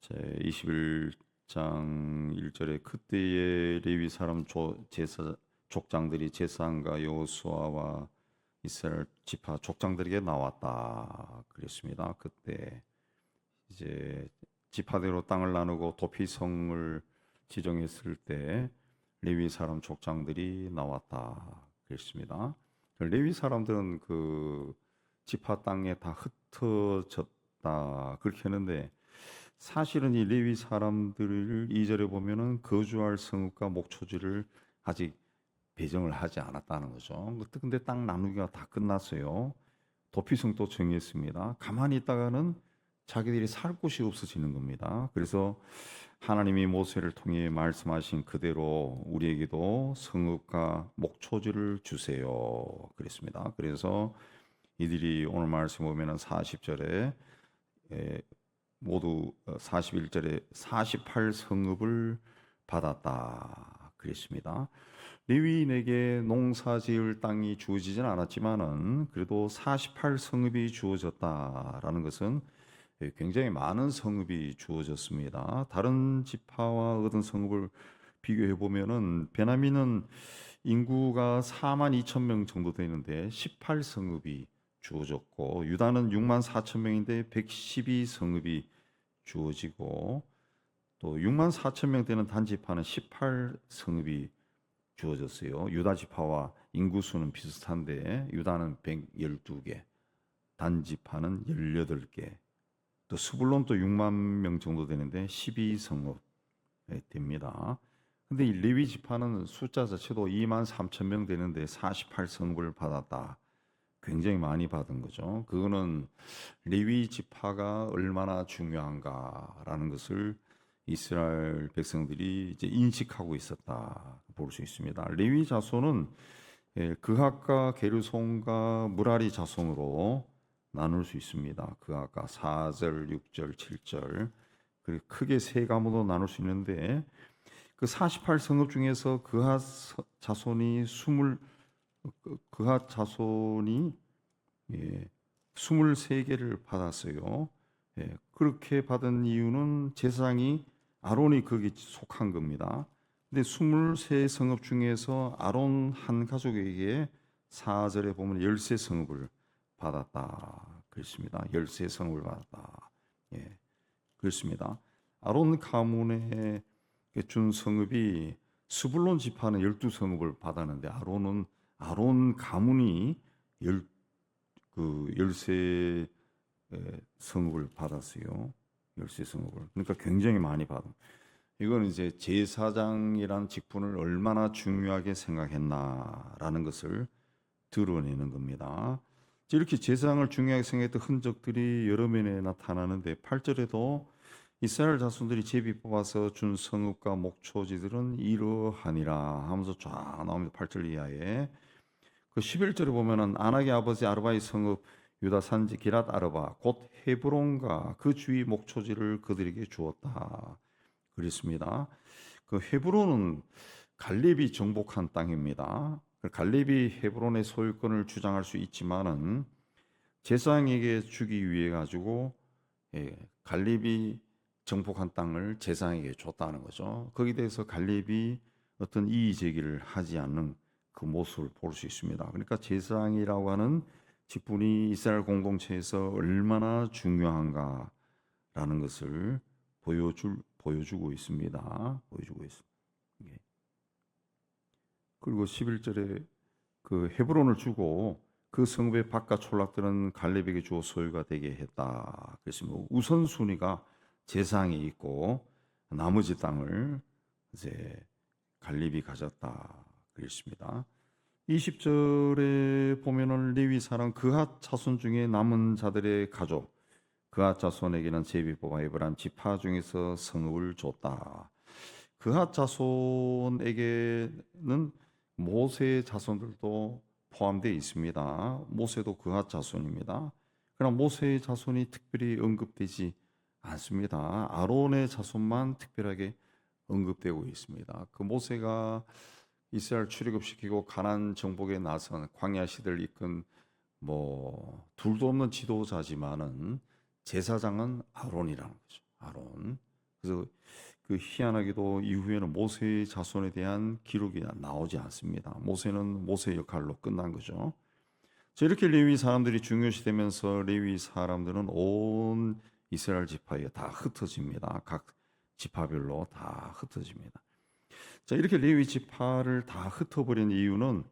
제 21장 1절에 그때의 레위 사람 제사 족장들이 제사장과 여호수아와 이스라엘 지파 족장들에게 나왔다 그랬습니다. 그때 이제 지파대로 땅을 나누고 도피성을 지정했을 때 레위 사람 족장들이 나왔다 그랬습니다. 레위 사람들은 그 지파 땅에 다 흩어졌다 그렇게 했는데, 사실은 이 레위 사람들을 2절에 보면은 거주할 성읍과 목초지를 아직 배정을 하지 않았다는 거죠. 근데 땅 나누기가 다 끝났어요. 도피성도 정했습니다. 가만히 있다가는 자기들이 살 곳이 없어지는 겁니다. 그래서 하나님이 모세를 통해 말씀하신 그대로 우리에게도 성읍과 목초지를 주세요 그랬습니다. 그래서 이들이 오늘 말씀 보면은 40절에 모두 41절에 48성읍을 받았다 그랬습니다. 레위인에게 농사지을 땅이 주어지진 않았지만은 그래도 48성읍이 주어졌다라는 것은 굉장히 많은 성읍이 주어졌습니다. 다른 지파와 얻은 성읍을 비교해 보면은 베냐민은 인구가 4만 2천 명 정도 되는데 18성읍이 주어졌고, 유다는 6만 4천 명인데 112성읍이 주어지고, 또 6만 4천 명 되는 단지파는 18성읍이 주어졌어요. 유다 지파와 인구수는 비슷한데 유다는 112개, 단지파는 18개. 또 스불론도 6만 명 정도 되는데 12성읍 됩니다. 근데 이 레위 지파는 숫자 자체도 2만 3천 명 되는데 48성읍을 받았다. 굉장히 많이 받은 거죠. 그거는 레위 지파가 얼마나 중요한가라는 것을 이스라엘 백성들이 이제 인식하고 있었다 볼 수 있습니다. 레위 자손은 그핫과 게르손과 무라리 자손으로 나눌 수 있습니다. 그핫과 4절, 6절, 7절, 그리고 크게 세 가문으로 나눌 수 있는데, 그 48성읍 중에서 그핫 자손이 23개를 받았어요. 그렇게 받은 이유는 제사장이 아론이 거기 속한 겁니다. 근데 23성읍 중에서 아론 한 가족에게 4절에 보면 13성읍을 받았다 그렇습니다. 13성읍을 받았다. 그렇습니다. 아론 가문에 준 성읍이 스불론 지파는 12성읍을 받았는데 아론 가문이 13성읍을 받았어요. 13성읍을. 그러니까 굉장히 많이 받은. 이건 이제 제사장이란 직분을 얼마나 중요하게 생각했나라는 것을 드러내는 겁니다. 이렇게 제사장을 중요하게 생각했던 흔적들이 여러 면에 나타나는데, 8절에도 이스라엘 자손들이 제비 뽑아서 준 성읍과 목초지들은 이러하니라 하면서 쫙 나옵니다. 8절 이하에. 그 11절에 보면은 아낙의 아버지 아르바의 성읍 유다 산지 기랏 아르바 곧 헤브론과 그 주위 목초지를 그들에게 주었다 그랬습니다. 그 헤브론은 갈렙이 정복한 땅입니다. 갈렙이 헤브론의 소유권을 주장할 수 있지만은 제사장에게 주기 위해 가지고 갈렙이 정복한 땅을 제사장에게 줬다는 거죠. 거기에 대해서 갈렙이 어떤 이의 제기를 하지 않는 그 모습을 볼 수 있습니다. 그러니까 제사장이라고 하는 직분이 이스라엘 공동체에서 얼마나 중요한가라는 것을 보여주고 있습니다. 보여주고 있습니다. 그리고 11절에 그 헤브론을 주고 그 성읍의 바깥 촌락들은 갈렙에게 주어 소유가 되게 했다. 그랬습니다. 우선순위가 제사장에 있고 나머지 땅을 이제 갈렙이 가졌다. 그랬습니다. 20절에 보면은 레위 사람 그핫 자손 중에 남은 자들의 가족 그핫 자손에게는 제비 뽑아 에브라임 지파 중에서 성읍을 줬다. 그핫 자손에게는 모세의 자손들도 포함되어 있습니다. 모세도 그핫 자손입니다. 그러나 모세의 자손이 특별히 언급되지 않습니다. 아론의 자손만 특별하게 언급되고 있습니다. 그 모세가 이스라엘 출애굽시키고 가나안 정복에 나선 광야 시대를 이끈 둘도 없는 지도자지만은 제사장은 아론이라는 거죠. 아론. 그래서 그 희한하게도 이후에는 모세의 자손에 대한 기록이 나오지 않습니다. 모세는 모세의 역할로 끝난 거죠. 자, 이렇게 레위 사람들이 중요시되면서 레위 사람들은 온 이스라엘 지파에 다 흩어집니다. 각 지파별로 다 흩어집니다. 자, 이렇게 레위 지파를 다 흩어버린 이유는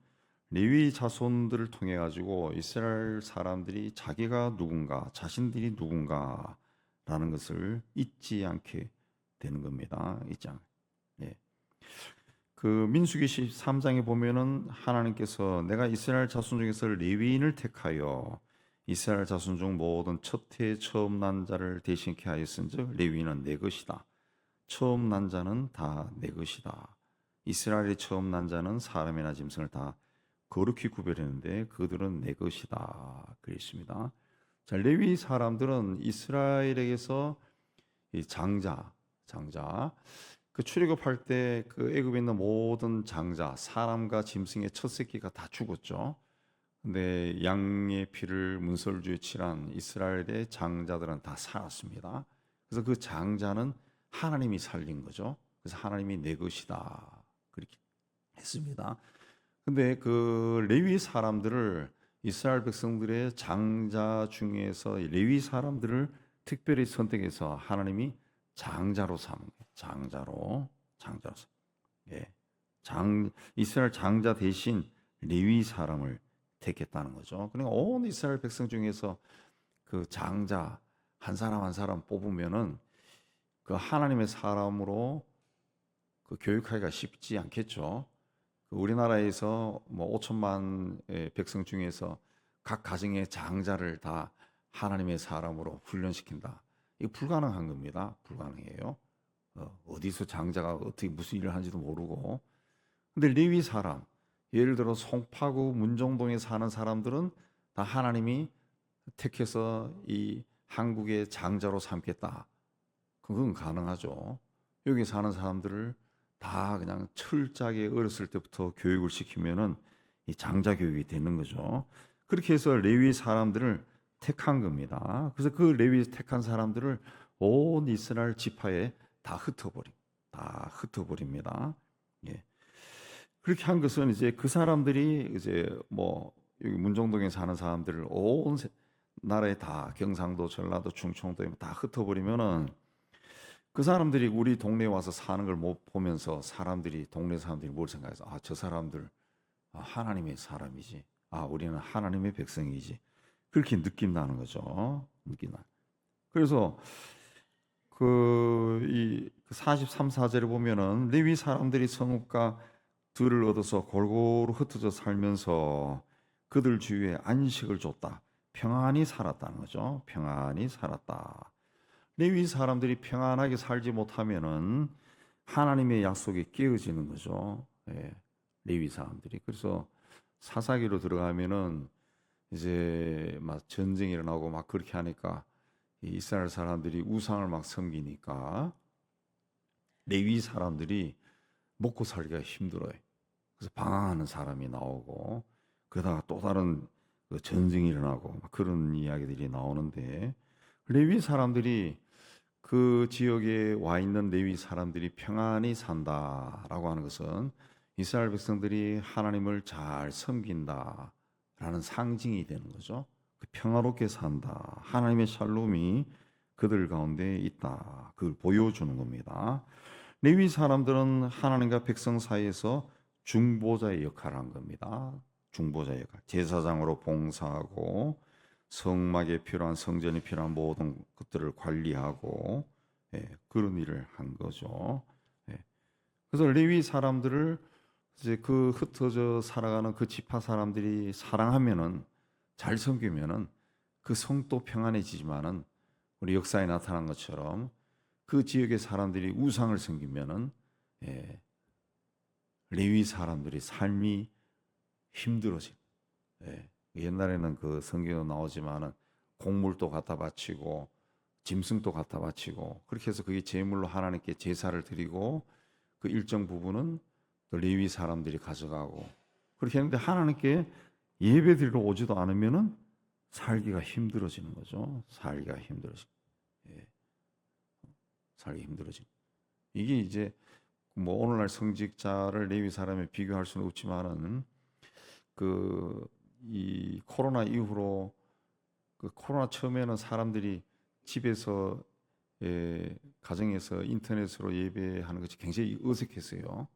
레위 자손들을 통해 가지고 이스라엘 사람들이 자기가 누군가, 자신들이 누군가라는 것을 잊지 않게 되는 겁니다. 잊지 않. 예. 그 민수기 13장에 보면은 하나님께서 내가 이스라엘 자손 중에서 레위인을 택하여 이스라엘 자손 중 모든 첫해 처음 난 자를 대신케 하였은즉 레위인은 내 것이다. 처음 난 자는 다 내 것이다. 이스라엘의 처음 난 자는 사람이나 짐승을 다 거룩히 구별했는데 그들은 내 것이다. 그랬습니다. 자, 레위 사람들은 이스라엘에게서 이 장자 그 출애굽할 때 그 애굽에 있는 모든 장자, 사람과 짐승의 첫 새끼가 다 죽었죠. 근데 양의 피를 문설주에 칠한 이스라엘의 장자들은 다 살았습니다. 그래서 그 장자는 하나님이 살린 거죠. 그래서 하나님이 내 것이다. 그렇게 했습니다. 근데 그 레위 사람들을 이스라엘 백성들의 장자 중에서 레위 사람들을 특별히 선택해서 하나님이 장자로 삼은 거예요. 장자로. 예. 이스라엘 장자 대신 레위 사람을 택했다는 거죠. 그러니까 온 이스라엘 백성 중에서 그 장자 한 사람 한 사람 뽑으면은 그 하나님의 사람으로 그 교육하기가 쉽지 않겠죠. 그 우리나라에서 뭐 5천만 백성 중에서 각 가정의 장자를 다 하나님의 사람으로 훈련시킨다. 이거 불가능한 겁니다. 불가능해요. 어디서 장자가 어떻게 무슨 일을 하는지도 모르고. 근데 레위 사람, 예를 들어 송파구 문정동에 사는 사람들은 다 하나님이 택해서 이 한국의 장자로 삼겠다. 그건 가능하죠. 여기 사는 사람들을 다 그냥 철저하게 어렸을 때부터 교육을 시키면은 이 장자 교육이 되는 거죠. 그렇게 해서 레위 사람들을 택한 겁니다. 그래서 그 레위 택한 사람들을 온 이스라엘 지파에 다 흩어버립니다. 예. 그렇게 한 것은 이제 그 사람들이 이제 뭐 여기 문정동에 사는 사람들을 온 나라에 다 경상도, 전라도, 충청도에 다 흩어버리면은 그 사람들이 우리 동네에 와서 사는 걸 못 보면서 동네 사람들이 뭘 생각해서 저 사람들 하나님의 사람이지. 우리는 하나님의 백성이지. 그렇게 느낀다는 거죠. 그래서 이 43, 4절에 보면은 레위 사람들이 성읍과 들을 얻어서 골고루 흩어져 살면서 그들 주위에 안식을 줬다. 평안히 살았다는 거죠. 평안히 살았다. 레위 사람들이 평안하게 살지 못하면은 하나님의 약속이 깨어지는 거죠. 예, 레위 사람들이. 그래서 사사기로 들어가면은 이제 막 전쟁이 일어나고 막 그렇게 하니까 이스라엘 사람들이 우상을 막 섬기니까 레위 사람들이 먹고 살기가 힘들어요. 그래서 방황하는 사람이 나오고 그러다가 또 다른 그 전쟁이 일어나고 막 그런 이야기들이 나오는데 레위 사람들이 그 지역에 와 있는 레위 사람들이 평안히 산다라고 하는 것은 이스라엘 백성들이 하나님을 잘 섬긴다라는 상징이 되는 거죠. 그 평화롭게 산다. 하나님의 샬롬이 그들 가운데 있다. 그걸 보여주는 겁니다. 레위 사람들은 하나님과 백성 사이에서 중보자의 역할을 한 겁니다. 중보자의 역할. 제사장으로 봉사하고 성막에 필요한 성전이 필요한 모든 것들을 관리하고 그런 일을 한 거죠. 그래서 레위 사람들을 이제 그 흩어져 살아가는 그 지파 사람들이 사랑하면은 잘 섬기면은 그 성도 평안해지지만은 우리 역사에 나타난 것처럼 그 지역의 사람들이 우상을 섬기면은 레위 사람들이 삶이 힘들어진. 옛날에는 그 성경에 나오지만은 곡물도 갖다 바치고 짐승도 갖다 바치고 그렇게 해서 그게 제물로 하나님께 제사를 드리고 그 일정 부분은 또 레위 사람들이 가져가고 그렇게 했는데 하나님께 예배 드리러 오지도 않으면은 살기가 힘들어지는 거죠. 살기가 힘들어지. 살기 힘들어진. 이게 이제 뭐 오늘날 성직자를 레위 사람에 비교할 수는 없지만은 그 이 코로나 이후로 그 코로나 처음에는 사람들이 집에서 가정에서 인터넷으로 예배하는 것이 굉장히 어색했어요.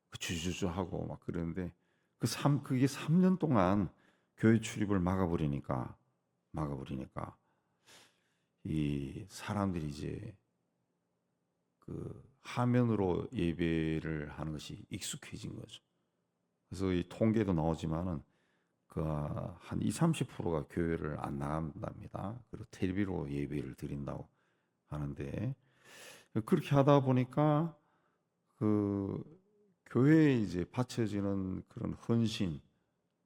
그 주주주 하고 막 그러는데 그게 3년 동안 교회 출입을 막아버리니까 이 사람들이 이제 그 화면으로 예배를 하는 것이 익숙해진 거죠. 그래서 이 통계도 나오지만은 그 한 2, 30%가 교회를 안 나간답니다. 그리고 텔레비로 예배를 드린다고 하는데 그렇게 하다 보니까 그 교회에 이제 바쳐지는 그런 헌신,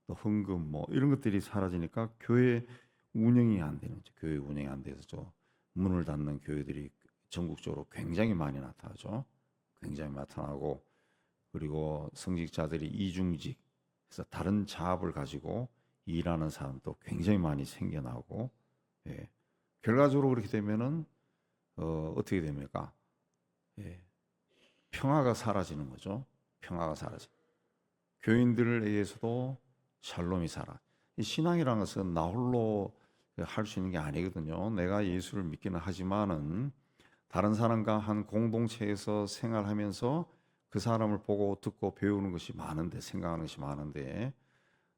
또 헌금 뭐 이런 것들이 사라지니까 교회 운영이 안 되는 거죠. 교회 운영이 안 돼서 저 문을 닫는 교회들이 전국적으로 굉장히 많이 나타나죠. 굉장히 나타나고 그리고 성직자들이 이중직, 그래서 다른 자업을 가지고 일하는 사람도 굉장히 많이 생겨나고, 예. 결과적으로 그렇게 되면은 어떻게 됩니까? 예. 평화가 사라지는 거죠. 평화가 사라져. 교인들에게서도 샬롬이 살아. 이 신앙이라는 것은 나 홀로 할 수 있는 게 아니거든요. 내가 예수를 믿기는 하지만은 다른 사람과 한 공동체에서 생활하면서 그 사람을 보고 듣고 배우는 것이 많은데, 생각하는 것이 많은데,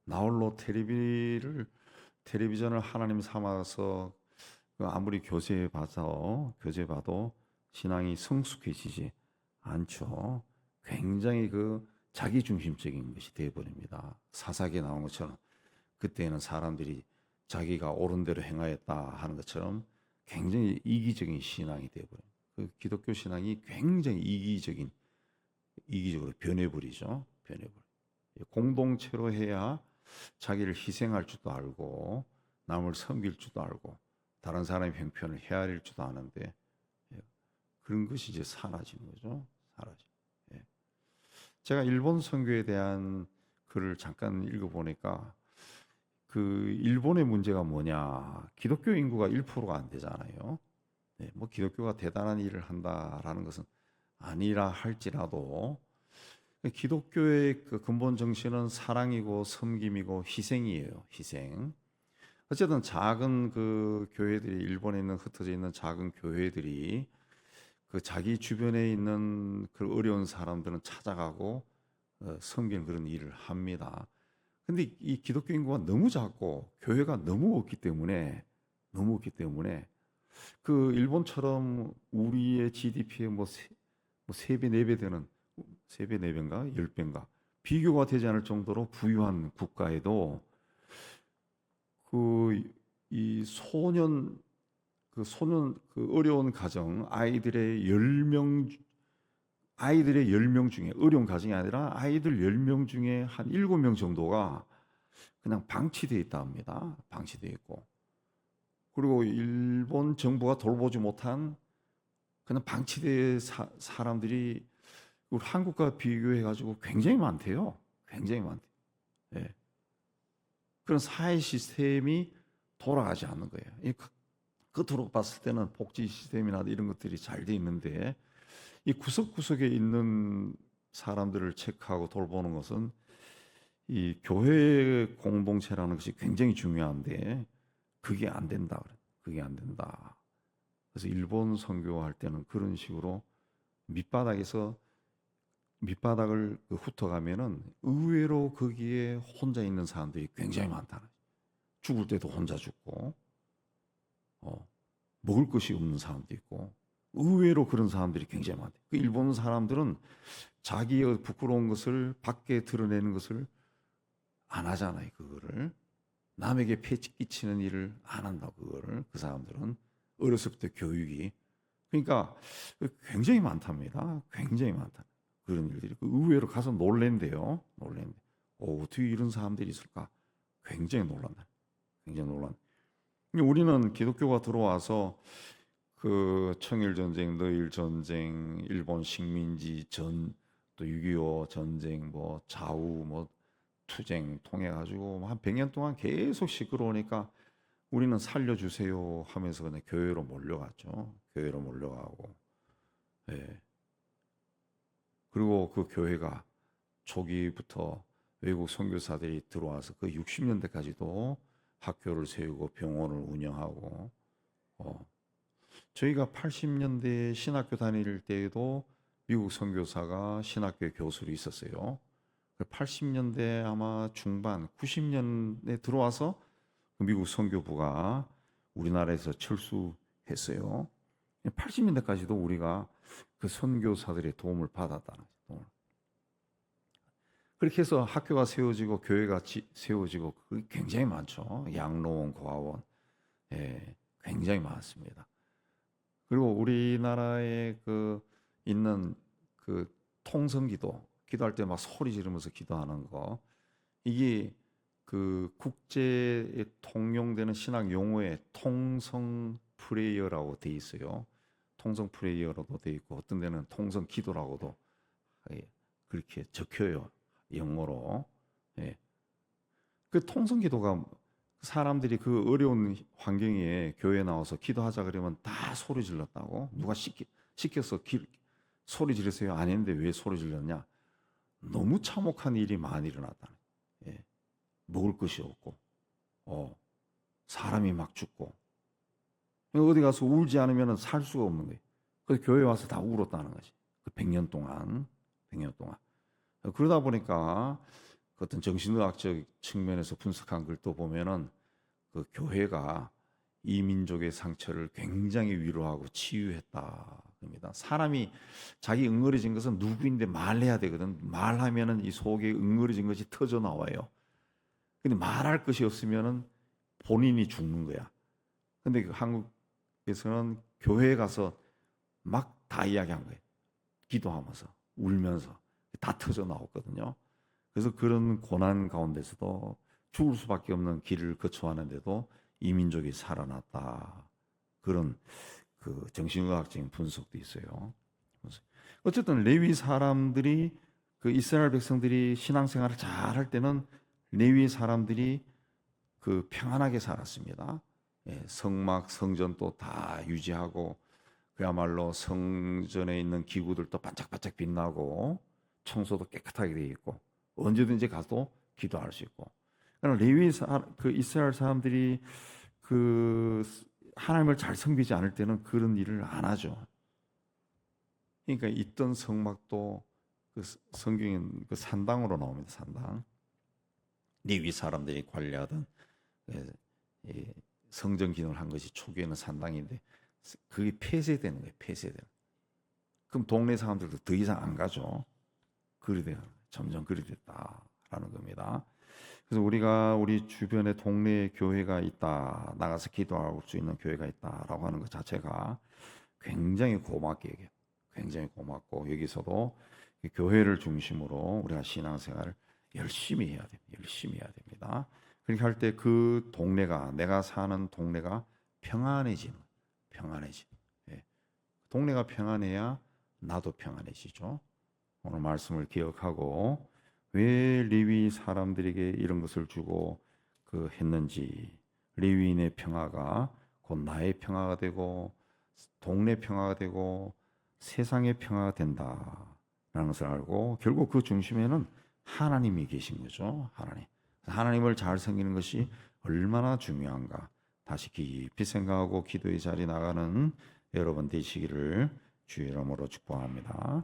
나 홀로 텔레비전을 하나님 삼아서 아무리 교제봐도 신앙이 성숙해지지 않죠. 굉장히 그 자기 중심적인 것이 되어버립니다. 사사기에 나온 것처럼 그때는 사람들이 자기가 옳은 대로 행하였다 하는 것처럼 굉장히 이기적인 신앙이 되어버려요. 그 기독교 신앙이 굉장히 이기적으로 변해버리죠. 변해버려. 공동체로 해야 자기를 희생할 줄도 알고 남을 섬길 줄도 알고 다른 사람의 형편을 헤아릴 줄도 아는데 그런 것이 이제 사라지는 거죠. 사라지. 예. 제가 일본 선교에 대한 글을 잠깐 읽어보니까 그 일본의 문제가 뭐냐? 기독교 인구가 1%가 안 되잖아요. 네, 뭐 기독교가 대단한 일을 한다라는 것은 아니라 할지라도 기독교의 그 근본 정신은 사랑이고 섬김이고 희생이에요. 희생. 어쨌든 작은 그 교회들이 일본에 있는 흩어져 있는 작은 교회들이 그 자기 주변에 있는 그 어려운 사람들은 찾아가고 섬기는 그런 일을 합니다. 근데 이 기독교 인구가 너무 작고 교회가 너무 없기 때문에 그 일본처럼 우리의 GDP의 뭐 3배, 4배 되는 3배, 4배인가? 10배인가? 비교가 되지 않을 정도로 부유한 국가에도 그 이 소년 그 어려운 가정 아이들의 10명 중에 어려운 가정이 아니라 아이들 10명 중에 한 7명 정도가 그냥 방치되어 있다 합니다. 방치되어 있고. 그리고 일본 정부가 돌보지 못한 그냥 방치된 사람들이 우리 한국과 비교해 가지고 굉장히 많대요. 굉장히 많대. 예. 그런 사회 시스템이 돌아가지 않는 거예요. 겉으로 봤을 때는 복지 시스템이나 이런 것들이 잘 돼 있는데 이 구석구석에 있는 사람들을 체크하고 돌보는 것은 이 교회 공동체라는 것이 굉장히 중요한데 그게 안 된다 그래. 그게 안 된다. 그래서 일본 선교할 때는 그런 식으로 밑바닥을 훑어가면은 의외로 거기에 혼자 있는 사람들이 굉장히 많다는. 죽을 때도 혼자 죽고, 먹을 것이 없는 사람도 있고, 의외로 그런 사람들이 굉장히 많대. 그 일본 사람들은 자기의 부끄러운 것을 밖에 드러내는 것을 안 하잖아요. 그거를 남에게 폐 끼치는 일을 안 한다. 그거를 그 사람들은 어렸을 때 교육이 그러니까 굉장히 많답니다. 굉장히 많다. 그런 일들이 의외로 가서 놀랜대요. 놀랜대. 어떻게 이런 사람들이 있을까? 굉장히 놀란다. 굉장히 놀란. 우리는 기독교가 들어와서 그 청일 전쟁, 너일 전쟁, 일본 식민지 또 6.25 전쟁, 뭐 좌우 뭐 투쟁 통해 가지고 한 100년 동안 계속 시끄러우니까 우리는 살려주세요 하면서 그냥 교회로 몰려갔죠. 교회로 몰려가고 예. 그리고 그 교회가 초기부터 외국 선교사들이 들어와서 그 60년대까지도 학교를 세우고 병원을 운영하고 저희가 80년대 신학교 다닐 때에도 미국 선교사가 신학교의 교수로 있었어요. 80년대 아마 중반 90년에 들어와서 미국 선교부가 우리나라에서 철수했어요. 80년대까지도 우리가 그 선교사들의 도움을 받았다는 거죠. 그렇게 해서 학교가 세워지고 교회가 세워지고 그게 굉장히 많죠. 양로원, 고아원, 예, 굉장히 많습니다. 그리고 우리나라에 그 있는 그 통성기도, 기도할 때 막 소리 지르면서 기도하는 거, 이게 그 국제에 통용되는 신학 용어에 통성 프레이어라고 돼 있어요. 통성 프레이어로도 돼 있고 어떤 데는 통성 기도라고도 그렇게 적혀요. 영어로. 예. 그 통성 기도가 사람들이 그 어려운 환경에 교회에 나와서 기도하자 그러면 다 소리 질렀다고. 누가 시켜서 소리 지르세요? 안 했는데 왜 소리 질렀냐? 너무 참혹한 일이 많이 일어났다는. 예. 먹을 것이 없고, 사람이 막 죽고, 어디 가서 울지 않으면 살 수가 없는 거예요. 그래서 교회 와서 다 울었다는 거지. 그 100년 동안. 그러다 보니까 그 어떤 정신의학적 측면에서 분석한 걸 또 보면은 그 교회가 이 민족의 상처를 굉장히 위로하고 치유했다. 겁니다. 사람이 자기 응어리진 것은 누구인데 말해야 되거든. 말하면은 이 속에 응어리진 것이 터져 나와요. 근데 말할 것이 없으면은 본인이 죽는 거야. 근데 그 한국에서는 교회에 가서 막 다 이야기한 거예요. 기도하면서, 울면서 다 터져 나왔거든요. 그래서 그런 고난 가운데서도 죽을 수밖에 없는 길을 거쳐하는데도 이 민족이 살아났다. 그런 그 정신의학적인 분석도 있어요. 어쨌든 레위 사람들이 그 이스라엘 백성들이 신앙생활을 잘 할 때는 레위 사람들이 그 평안하게 살았습니다. 예, 성막, 성전도 다 유지하고 그야말로 성전에 있는 기구들도 반짝반짝 빛나고 청소도 깨끗하게 되어 있고 언제든지 가도 기도할 수 있고. 그러나 그 이스라엘 사람들이 그 하나님을 잘 섬기지 않을 때는 그런 일을 안 하죠. 그러니까 있던 성막도 그 성경엔 그 산당으로 나옵니다. 산당. 레위 사람들이 관리하던 성전 기능을 한 것이 초기에는 산당인데 그게 폐쇄되는 거예요. 폐쇄되는. 그럼 동네 사람들도 더 이상 안 가죠. 점점 그리 됐다라는 겁니다. 그래서 우리가 우리 주변에 동네에 교회가 있다, 나가서 기도할 수 있는 교회가 있다라고 하는 것 자체가 굉장히 고맙게 얘기해요. 굉장히 고맙고 여기서도 교회를 중심으로 우리가 신앙생활을 열심히 해야 됩니다. 열심히 해야 됩니다. 그렇게 할 때 그 동네가 내가 사는 동네가 평안해지는. 예. 동네가 평안해야 나도 평안해지죠. 오늘 말씀을 기억하고 왜 레위 사람들에게 이런 것을 주고 했는지, 레위인의 평화가 곧 나의 평화가 되고 동네 평화가 되고 세상의 평화가 된다라는 것을 알고 결국 그 중심에는 하나님이 계신 거죠. 하나님을 잘 섬기는 것이 얼마나 중요한가 다시 깊이 생각하고 기도의 자리 나가는 여러분 되시기를 주의 이름으로 축복합니다.